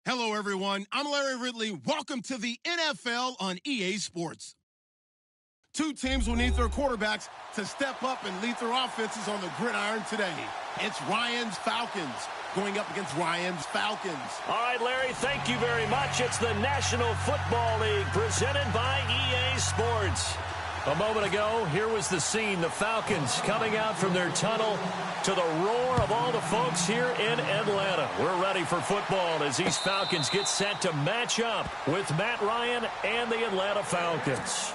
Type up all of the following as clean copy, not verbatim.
Hello, everyone. I'm Larry Ridley. Welcome to the NFL on EA Sports. Two teams will need their quarterbacks to step up and lead their offenses on the gridiron today. It's Ryan's Falcons going up against Ryan's Falcons. All right, Larry, thank you very much. It's the National Football League presented by EA Sports. A moment ago, here was the scene. The Falcons coming out from their tunnel to the roar of all the folks here in Atlanta. We're ready for football as these Falcons get set to match up with Matt Ryan and the Atlanta Falcons.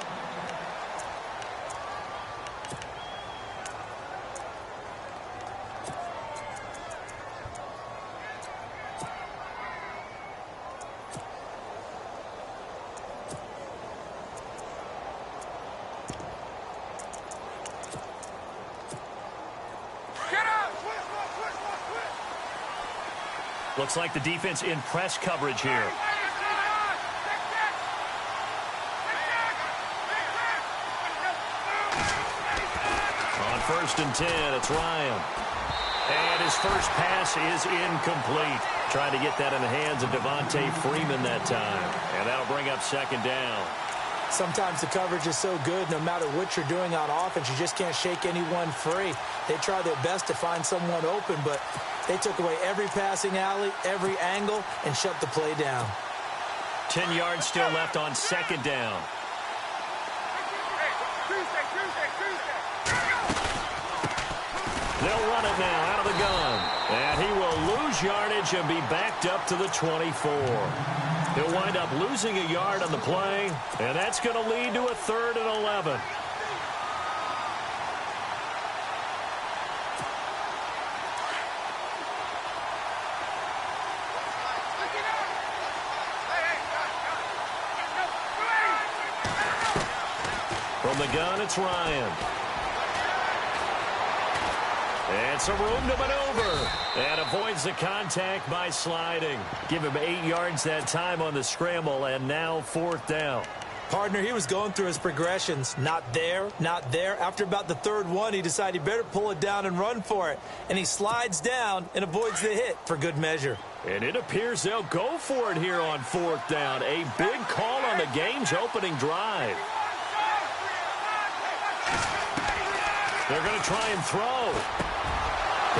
Looks like the defense in press coverage here. On 1st and 10, it's Ryan. And his first pass is incomplete. Trying to get that in the hands of Devontae Freeman that time. And that'll bring up 2nd down. Sometimes the coverage is so good, no matter what you're doing on offense, you just can't shake anyone free. They try their best to find someone open, but they took away every passing alley, every angle, and shut the play down. 10 yards still left on 2nd down. They'll run it now out of the gun. And he will lose yardage and be backed up to the 24. He'll wind up losing a yard on the play, and that's going to lead to a 3rd and 11. From the gun, it's Ryan. And some room to maneuver. And avoids the contact by sliding. Give him 8 yards that time on the scramble, and now 4th down. Partner, he was going through his progressions. Not there, not there. After about the 3rd one, he decided he better pull it down and run for it. And he slides down and avoids the hit for good measure. And it appears they'll go for it here on 4th down. A big call on the game's opening drive. They're going to try and throw.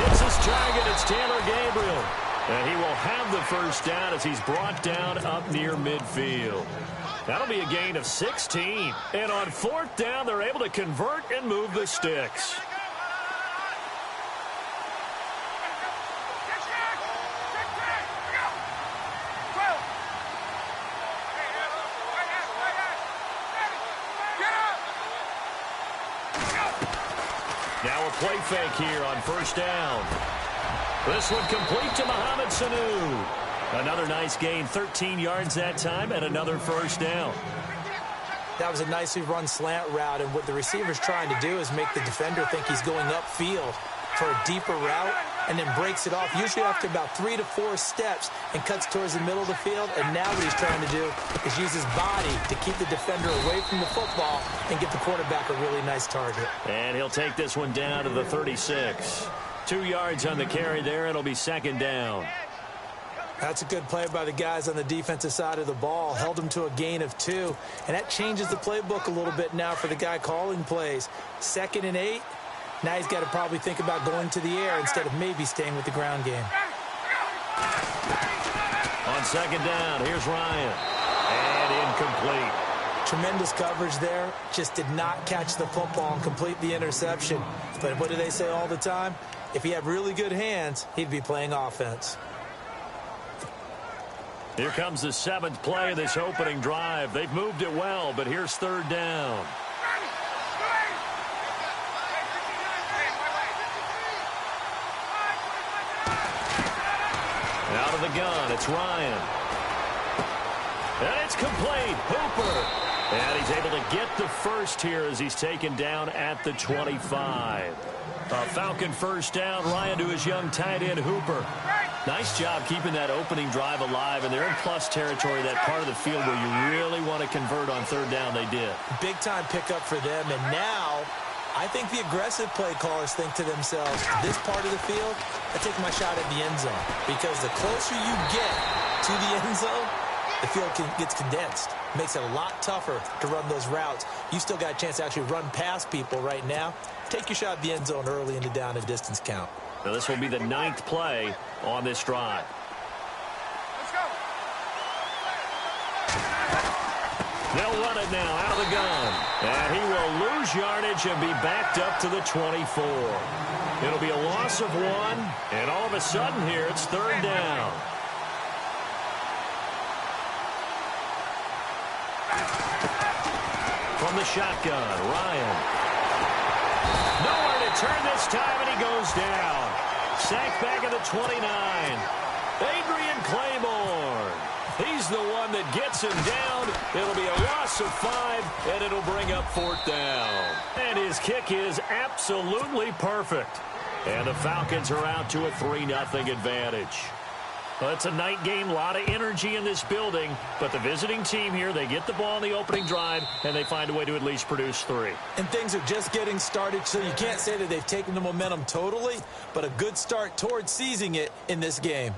It's his target. It's Taylor Gabriel. And he will have the 1st down as he's brought down up near midfield. That'll be a gain of 16. And on 4th down, they're able to convert and move the sticks. Now a play fake here on 1st down. This one complete to Mohamed Sanu. Another nice gain, 13 yards that time, and another 1st down. That was a nicely run slant route, and what the receiver's trying to do is make the defender think he's going upfield for a deeper route, and then breaks it off, usually after about 3 to 4 steps, and cuts towards the middle of the field. And now what he's trying to do is use his body to keep the defender away from the football and get the quarterback a really nice target. And he'll take this one down to the 36. 2 yards on the carry there. It'll be 2nd down. That's a good play by the guys on the defensive side of the ball. Held them to a gain of 2. And that changes the playbook a little bit now for the guy calling plays. 2nd and 8. Now he's got to probably think about going to the air instead of maybe staying with the ground game. On 2nd down, here's Ryan. And incomplete. Tremendous coverage there. Just did not catch the football and complete the interception. But what do they say all the time? If he had really good hands, he'd be playing offense. Here comes the 7th play of this opening drive. They've moved it well, but here's 3rd down. Out of the gun, it's Ryan. And it's complete. Hooper. And he's able to get the 1st here as he's taken down at the 25. A Falcon 1st down. Ryan to his young tight end, Hooper. Nice job keeping that opening drive alive, and they're in plus territory, that part of the field where you really want to convert on 3rd down. They did. Big-time pickup for them, and now I think the aggressive play callers think to themselves, this part of the field, I take my shot at the end zone. Because the closer you get to to the end zone, the field gets condensed. Makes it a lot tougher to run those routes. You still got a chance to actually run past people right now. Take your shot at the end zone early in the down and distance count. Now this will be the 9th play on this drive. Let's go. They'll run it now out of the gun. And he will lose yardage and be backed up to the 24. It'll be a loss of 1. And all of a sudden here, it's 3rd down. From the shotgun, Ryan. Nowhere to turn this time, and he goes down. Sacked back at the 29. Adrian Claiborne. He's the one that gets him down. It'll be a loss of 5, and it'll bring up 4th down. And his kick is absolutely perfect. And the Falcons are out to a 3-0 advantage. Well, it's a night game, a lot of energy in this building, but the visiting team here, they get the ball in the opening drive, and they find a way to at least produce 3. And things are just getting started, so you can't say that they've taken the momentum totally, but a good start towards seizing it in this game.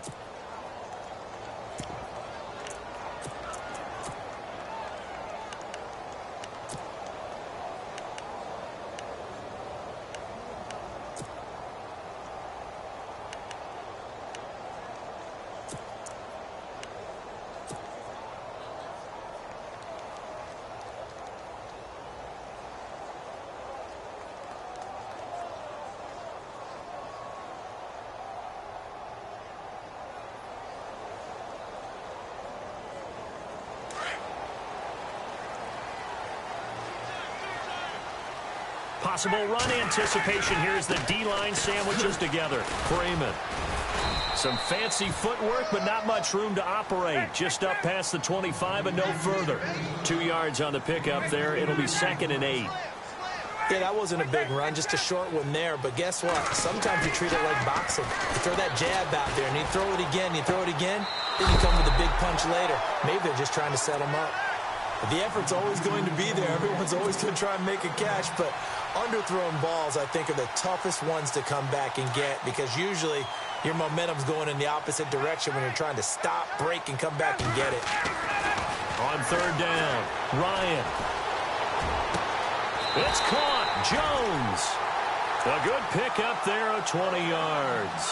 Possible run anticipation here as the D-line sandwiches together. Freeman. Some fancy footwork, but not much room to operate. Just up past the 25 and no further. 2 yards on the pickup there. It'll be 2nd and 8. Yeah, that wasn't a big run, just a short one there. But guess what? Sometimes you treat it like boxing. You throw that jab out there, and you throw it again, you throw it again, then you come with a big punch later. Maybe they're just trying to set them up. But the effort's always going to be there. Everyone's always going to try and make a catch, but underthrown balls, I think, are the toughest ones to come back and get because usually your momentum's going in the opposite direction when you're trying to stop, break, and come back and get it. On 3rd down, Ryan. It's caught. Jones. A good pickup there of 20 yards.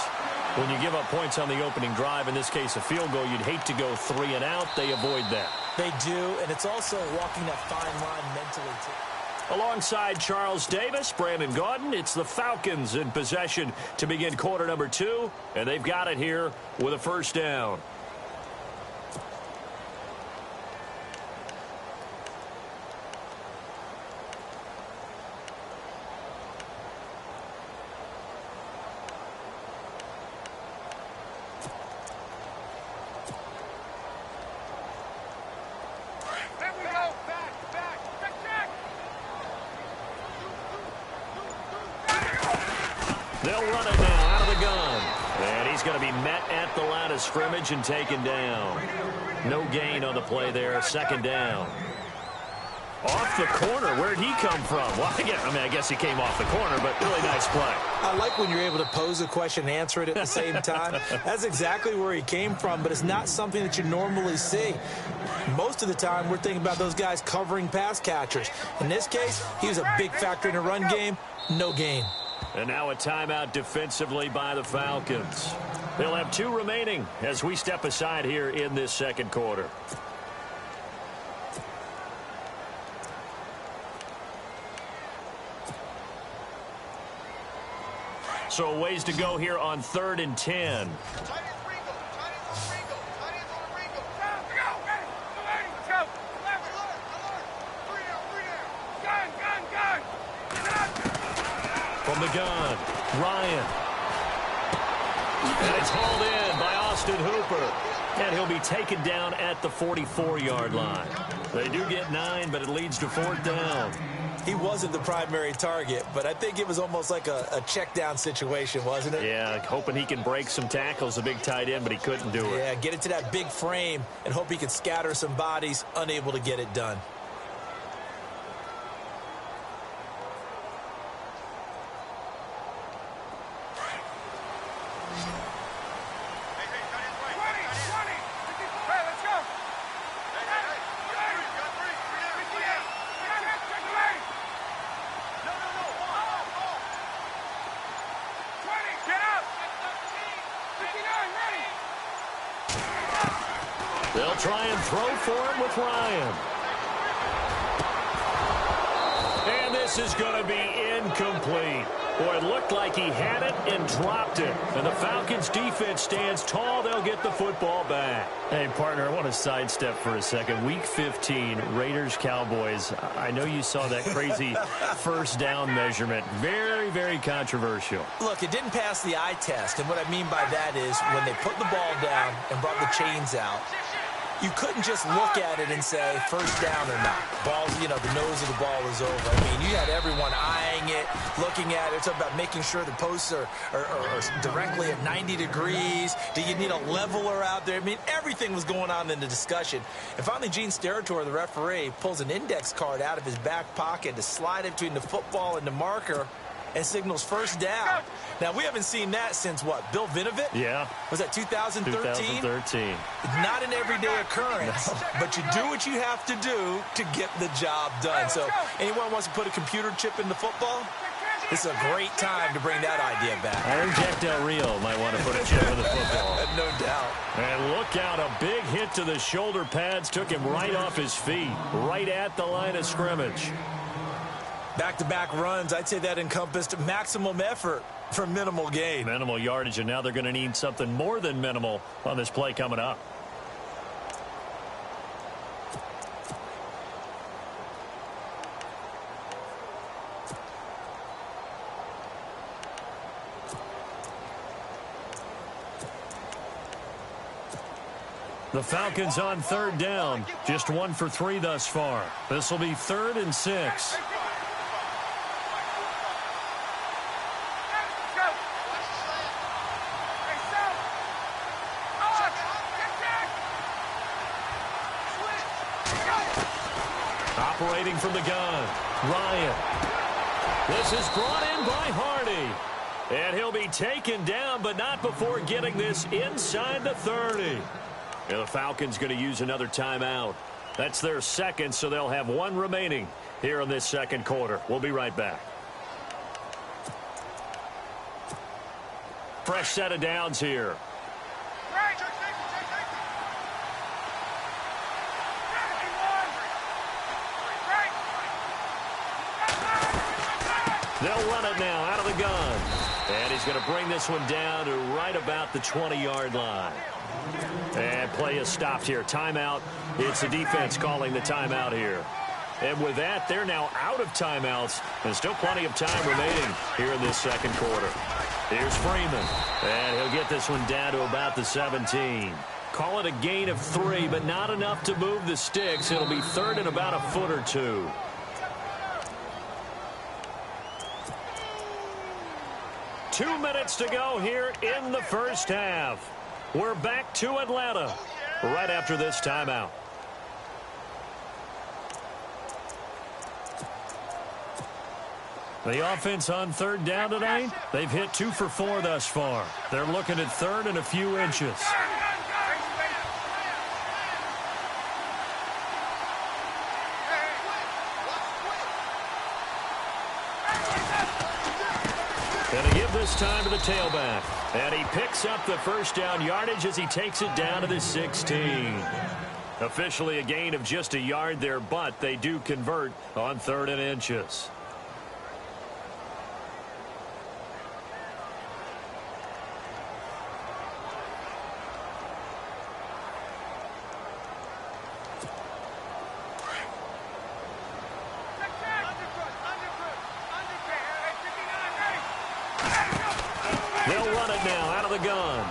When you give up points on the opening drive, in this case a field goal, you'd hate to go 3 and out. They avoid that. They do, and it's also walking that fine line mentally, too. Alongside Charles Davis, Brandon Gaudin, it's the Falcons in possession to begin quarter number 2, and they've got it here with a 1st down. They'll run it now out of the gun. And he's going to be met at the line of scrimmage and taken down. No gain on the play there. 2nd down. Off the corner. Where'd he come from? Well, I guess he came off the corner, but really nice play. I like when you're able to pose a question and answer it at the same time. That's exactly where he came from, but it's not something that you normally see. Most of the time, we're thinking about those guys covering pass catchers. In this case, he was a big factor in the run game. No gain. And now a timeout defensively by the Falcons. They'll have 2 remaining as we step aside here in this 2nd quarter. So ways to go here on 3rd and 10. From the gun, Ryan. And it's hauled in by Austin Hooper. And he'll be taken down at the 44-yard line. They do get 9, but it leads to 4th down. He wasn't the primary target, but I think it was almost like a check down situation, wasn't it? Yeah, hoping he can break some tackles, a big tight end, but he couldn't do it. Yeah, get it to that big frame and hope he can scatter some bodies, unable to get it done. They'll try and throw for him with Ryan. And this is going to be incomplete. Boy, it looked like he had it and dropped it. And the Falcons defense stands tall. They'll get the football back. Hey, partner, I want to sidestep for a second. Week 15, Raiders-Cowboys. I know you saw that crazy first down measurement. Very, very controversial. Look, it didn't pass the eye test. And what I mean by that is when they put the ball down and brought the chains out, you couldn't just look at it and say first down or not. Balls, the nose of the ball is over. I mean, you had everyone eyeing it, looking at it. It's about making sure the posts are directly at 90 degrees. Do you need a leveler out there? I mean, everything was going on in the discussion. And finally, Gene Steratore, the referee, pulls an index card out of his back pocket to slide it between the football and the marker and signals first down. Now, we haven't seen that since, what, Bill Vinovit? Yeah. Was that 2013? 2013. Not an everyday occurrence, but you do what you have to do to get the job done. So anyone wants to put a computer chip in the football? This is a great time to bring that idea back. I think Jack Del Rio might want to put a chip in the football. No doubt. And look out, a big hit to the shoulder pads took him right off his feet, right at the line of scrimmage. Back-to-back runs, I'd say that encompassed maximum effort for minimal gain. Minimal yardage, and now they're going to need something more than minimal on this play coming up. The Falcons on third down. Just 1 for 3 thus far. This will be 3rd and 6. Operating from the gun, Ryan. This is brought in by Hardy. And he'll be taken down, but not before getting this inside the 30. And the Falcons going to use another timeout. That's their second, so they'll have 1 remaining here in this second quarter. We'll be right back. Fresh set of downs here. They'll run it now out of the gun. And he's going to bring this one down to right about the 20-yard line. And play is stopped here. Timeout. It's the defense calling the timeout here. And with that, they're now out of timeouts. And still plenty of time remaining here in this second quarter. Here's Freeman. And he'll get this one down to about the 17. Call it a gain of 3, but not enough to move the sticks. It'll be 3rd and about a foot or 2. Two minutes to go here in the first half. We're back to Atlanta right after this timeout. The offense on third down tonight, they've hit 2 for 4 thus far. They're looking at 3rd and a few inches. Going to give this time to the tailback. And he picks up the first down yardage as he takes it down to the 16. Officially a gain of just a yard there, but they do convert on 3rd and inches. They'll run it now out of the gun.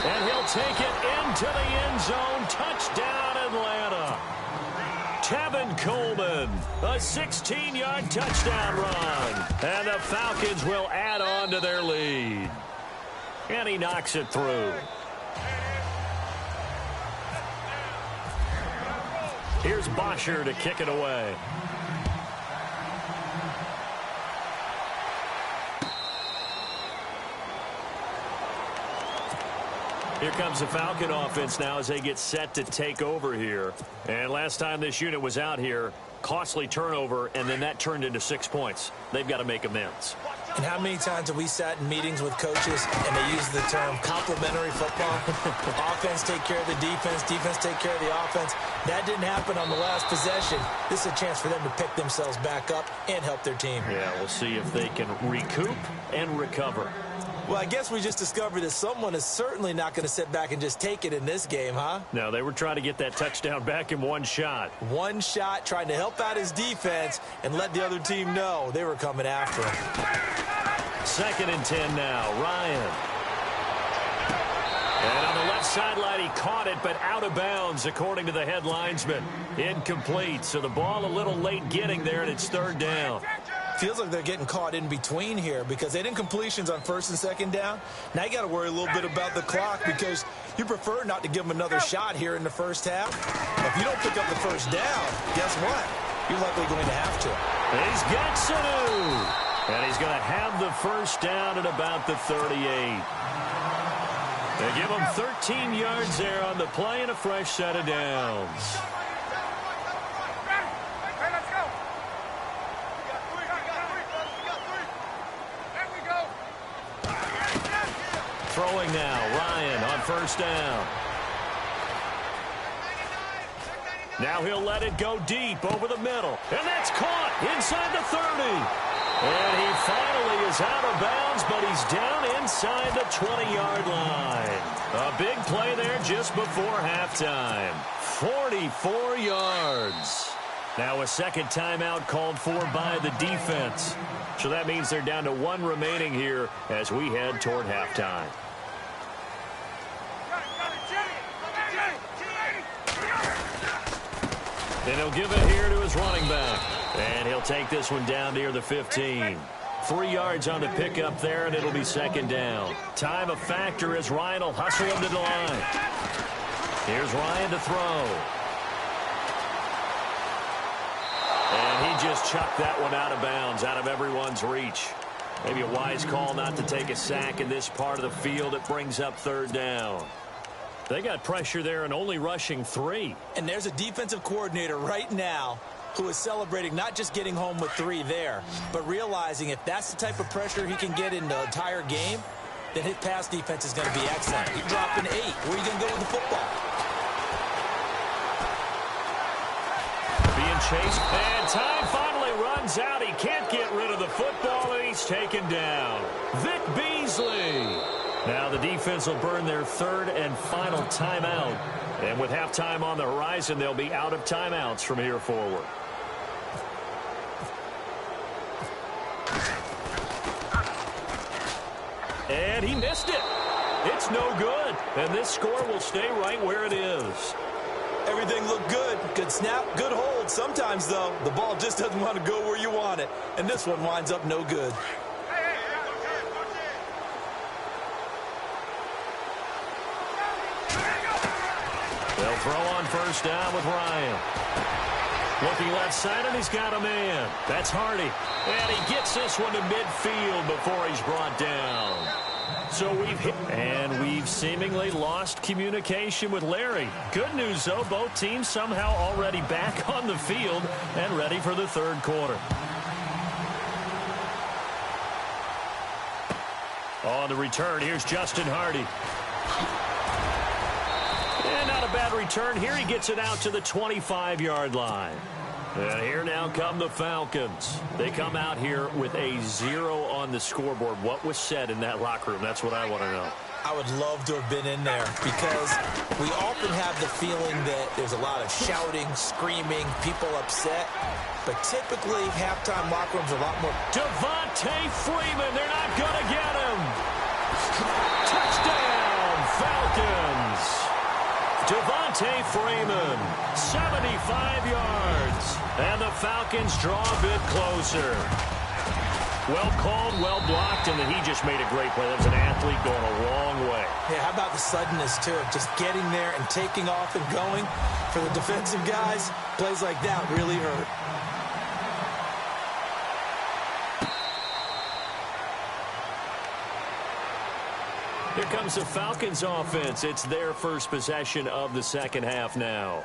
And he'll take it into the end zone. Touchdown, Atlanta. Tevin Coleman, a 16-yard touchdown run. And the Falcons will add on to their lead. And he knocks it through. Here's Bosher to kick it away. Here comes the Falcon offense now as they get set to take over here. And last time this unit was out here, costly turnover, and then that turned into 6 points. They've got to make amends. And how many times have we sat in meetings with coaches and they use the term complementary football? Offense take care of the defense, defense take care of the offense. That didn't happen on the last possession. This is a chance for them to pick themselves back up and help their team. Yeah, we'll see if they can recoup and recover. Well, I guess we just discovered that someone is certainly not going to sit back and just take it in this game, huh? No, they were trying to get that touchdown back in one shot. One shot, trying to help out his defense and let the other team know they were coming after him. 2nd and 10 now. Ryan. And on the left sideline, he caught it, but out of bounds, according to the head linesman. Incomplete, so the ball a little late getting there, and it's 3rd down. Feels like they're getting caught in between here because they didn't incompletions on 1st and 2nd down. Now you got to worry a little bit about the clock because you prefer not to give them another shot here in the first half. If you don't pick up the 1st down, guess what? You're likely going to have to. He's got Sanu. And he's going to have the 1st down at about the 38. They give him 13 yards there on the play and a fresh set of downs. Throwing now, Ryan on 1st down. Now he'll let it go deep over the middle. And that's caught inside the 30. And he finally is out of bounds, but he's down inside the 20-yard line. A big play there just before halftime. 44 yards. Now a second timeout called for by the defense. So that means they're down to 1 remaining here as we head toward halftime. And he'll give it here to his running back. And he'll take this one down near the 15. 3 yards on the pickup there, and it'll be 2nd down. Time a factor as Ryan will hustle him to the line. Here's Ryan to throw. And he just chucked that one out of bounds, out of everyone's reach. Maybe a wise call not to take a sack in this part of the field. It brings up 3rd down. They got pressure there and only rushing 3. And there's a defensive coordinator right now who is celebrating not just getting home with 3 there, but realizing if that's the type of pressure he can get in the entire game, then his pass defense is going to be excellent. You're dropping 8. Where are you going to go with the football? Being chased, and time finally runs out. He can't get rid of the football, and he's taken down. Vic Beasley. Now the defense will burn their 3rd and final timeout. And with halftime on the horizon, they'll be out of timeouts from here forward. And he missed it. It's no good. And this score will stay right where it is. Everything looked good. Good snap, good hold. Sometimes, though, the ball just doesn't want to go where you want it. And this one winds up no good. They'll throw on 1st down with Ryan. Looking left side, and he's got a man. That's Hardy. And he gets this one to midfield before he's brought down. So we've seemingly lost communication with Larry. Good news, though, both teams somehow already back on the field and ready for the 3rd quarter. On the return, here's Justin Hardy. And not a bad return here. He gets it out to the 25-yard line. And here now come the Falcons. They come out here with a 0 on the scoreboard. What was said in that locker room? That's what I want to know. I would love to have been in there because we often have the feeling that there's a lot of shouting, screaming, people upset. But typically, halftime locker rooms are a lot more. Devontae Freeman, they're not going to get him. Touchdown, Falcons. Devontae Freeman, 75 yards. And the Falcons draw a bit closer. Well called, well blocked, and then he just made a great play. That was an athlete going a long way. Yeah, how about the suddenness, too, of just getting there and taking off and going? For the defensive guys, plays like that really hurt. Here comes the Falcons offense. It's their first possession of the 2nd half now.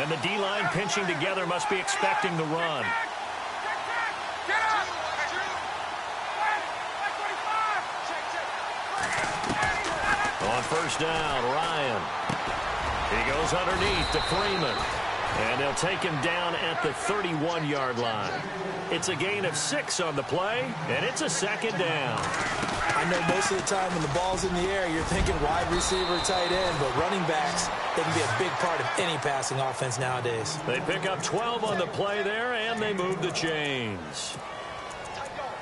And the D-line pinching together must be expecting the run. On first down, Ryan. He goes underneath to Freeman. And they'll take him down at the 31-yard line. It's a gain of 6 on the play, and it's a second down. I know most of the time when the ball's in the air, you're thinking wide receiver, tight end, but running backs, they can be a big part of any passing offense nowadays. They pick up 12 on the play there, and they move the chains.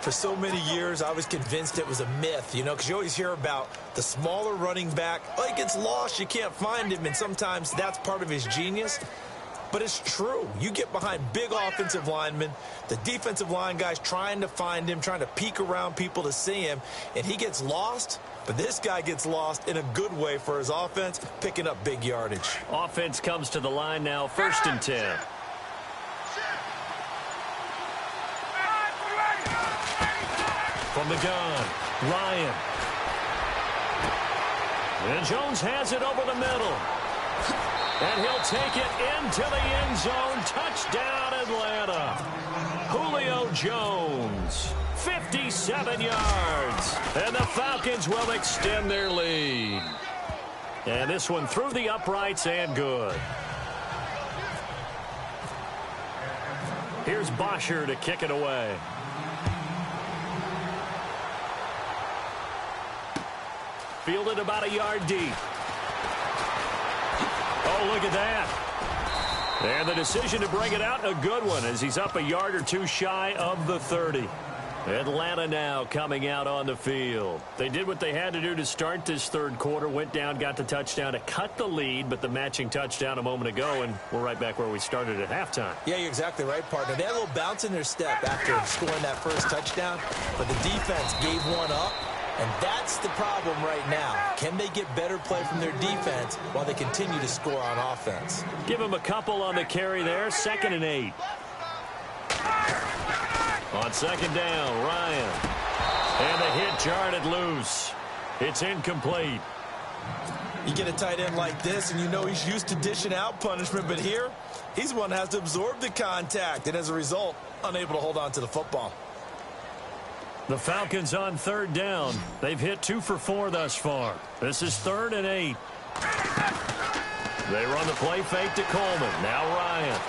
For so many years, I was convinced it was a myth, you know, because you always hear about the smaller running back. Oh, he gets lost, you can't find him, and sometimes that's part of his genius. But it's true. You get behind big offensive linemen, the defensive line guys trying to find him, trying to peek around people to see him, and he gets lost. But this guy gets lost in a good way for his offense, picking up big yardage. Offense comes to the line now, 1st and 10. From the gun, Ryan. And Jones has it over the middle. And he'll take it into the end zone. Touchdown, Atlanta. Julio Jones, 57 yards. And the Falcons will extend their lead. And this one through the uprights and good. Here's Bosher to kick it away. Fielded about a yard deep. Oh, look at that. And the decision to bring it out, a good one, as he's up a yard or two shy of the 30. Atlanta now coming out on the field. They did what they had to do to start this third quarter, went down, got the touchdown to cut the lead, but the matching touchdown a moment ago, and we're right back where we started at halftime. Yeah, you're exactly right, partner. They had a little bounce in their step after scoring that first touchdown, but the defense gave one up. And that's the problem right now. Can they get better play from their defense while they continue to score on offense? Give them a couple on the carry there. 2nd and 8. On 2nd down, Ryan. And the hit jarred it loose. It's incomplete. You get a tight end like this, and you know he's used to dishing out punishment, but here, he's the one that has to absorb the contact, and as a result, unable to hold on to the football. The Falcons on 3rd down. They've hit 2 for 4 thus far. This is 3rd and 8. They run the play fake to Coleman. Now Ryan.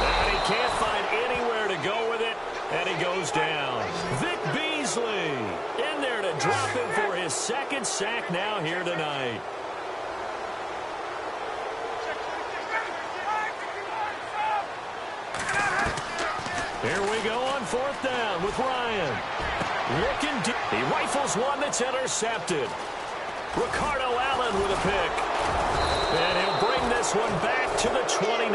And he can't find anywhere to go with it, and he goes down. Vic Beasley in there to drop him for his 2nd sack now here tonight. Here we go on 4th down with Ryan. Looking deep. He rifles one that's intercepted. Ricardo Allen with a pick. And he'll bring this one back to the 29.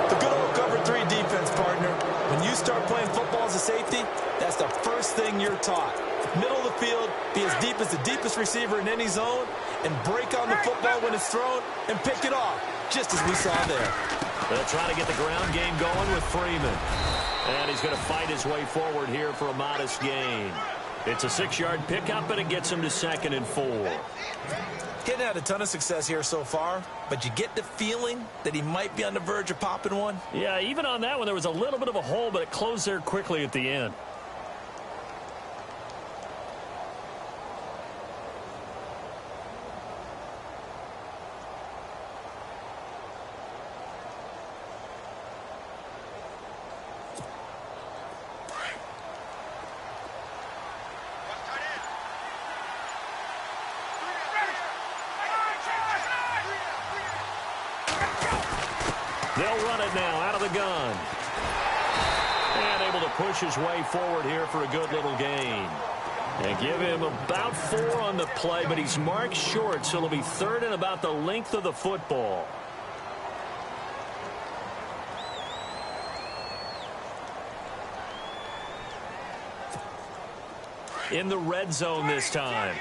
The good old cover 3 defense, partner. When you start playing football as a safety, that's the first thing you're taught. Middle of the field, be as deep as the deepest receiver in any zone, and break on the football when it's thrown and pick it off, just as we saw there. They'll try to get the ground game going with Freeman. And he's going to fight his way forward here for a modest gain. It's a 6-yard pickup, and it gets him to 2nd and 4. Hadn't had a ton of success here so far, but you get the feeling that he might be on the verge of popping one. Yeah, even on that one, there was a little bit of a hole, but it closed there quickly at the end. They'll run it now out of the gun. And able to push his way forward here for a good little gain. And give him about 4 on the play, but he's marked short, so it'll be 3rd and about the length of the football. In the red zone this time.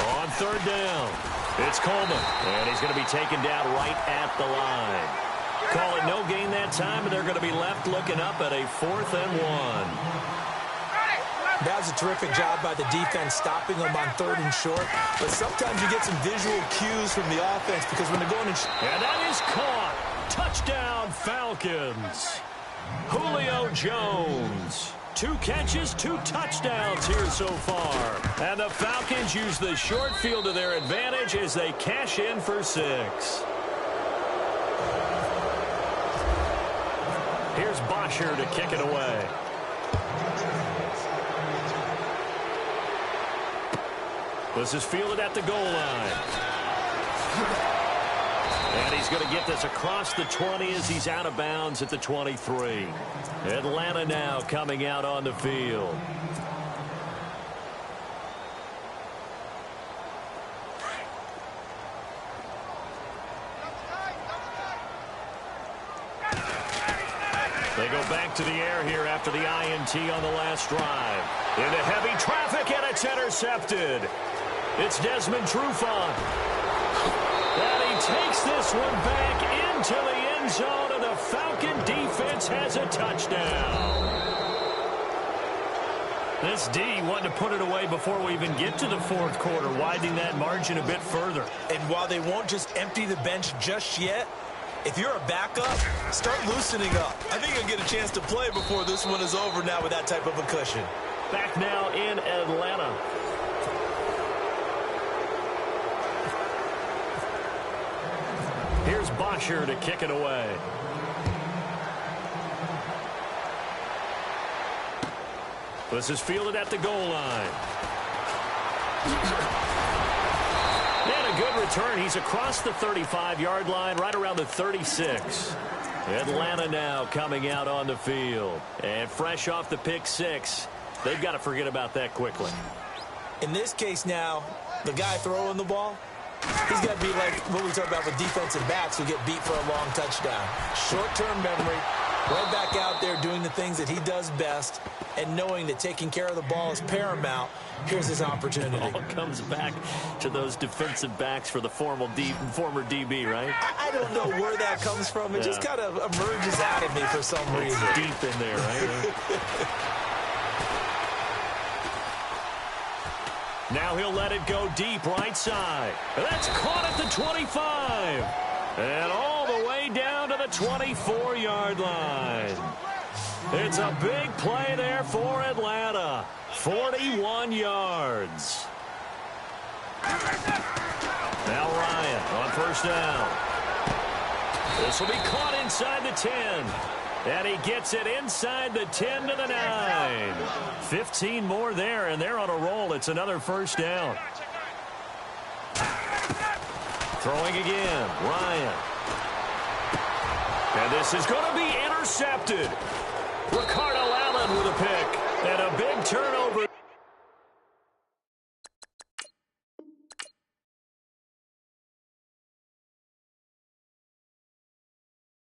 On 3rd down, it's Coleman, and he's going to be taken down right at the line. Call it no gain that time, and they're going to be left looking up at a 4th and 1. That was a terrific job by the defense stopping them on 3rd and short. But sometimes you get some visual cues from the offense because when they're going in... And that is caught. Touchdown, Falcons. Julio Jones. 2 catches, 2 touchdowns here so far. And the Falcons use the short field to their advantage as they cash in for 6. Here's Bosher to kick it away. This is fielded at the goal line. And he's going to get this across the 20 as he's out of bounds at the 23. Atlanta now coming out on the field. They go back to the air here after the INT on the last drive. Into heavy traffic, and it's intercepted. It's Desmond Trufant. And he takes this one back into the end zone, and the Falcon defense has a touchdown. This D wanted to put it away before we even get to the 4th quarter, widening that margin a bit further. And while they won't just empty the bench just yet, if you're a backup, start loosening up. I think you'll get a chance to play before this one is over now with that type of a cushion. Back now in Atlanta. Here's Bosher to kick it away. This is fielded at the goal line. And a good return. He's across the 35-yard line, right around the 36. Atlanta now coming out on the field. And fresh off the pick 6. They've got to forget about that quickly. In this case now, the guy throwing the ball, he's got to be like what we talk about with defensive backs who get beat for a long touchdown. Short-term memory, right back out there doing the things that he does best, and knowing that taking care of the ball is paramount. Here's his opportunity. It all comes back to those defensive backs for the former DB, right? I don't know where that comes from. It just kind of emerges out of me for some reason. It's deep in there, right? Now he'll let it go deep right side. That's caught at the 25. And all the way down to the 24-yard line. It's a big play there for Atlanta. 41 yards. Now Ryan on 1st down. This will be caught inside the 10. And he gets it inside the 10 to the 9. 15 more there, and they're on a roll. It's another 1st down. Throwing again, Ryan. And this is going to be intercepted. Ricardo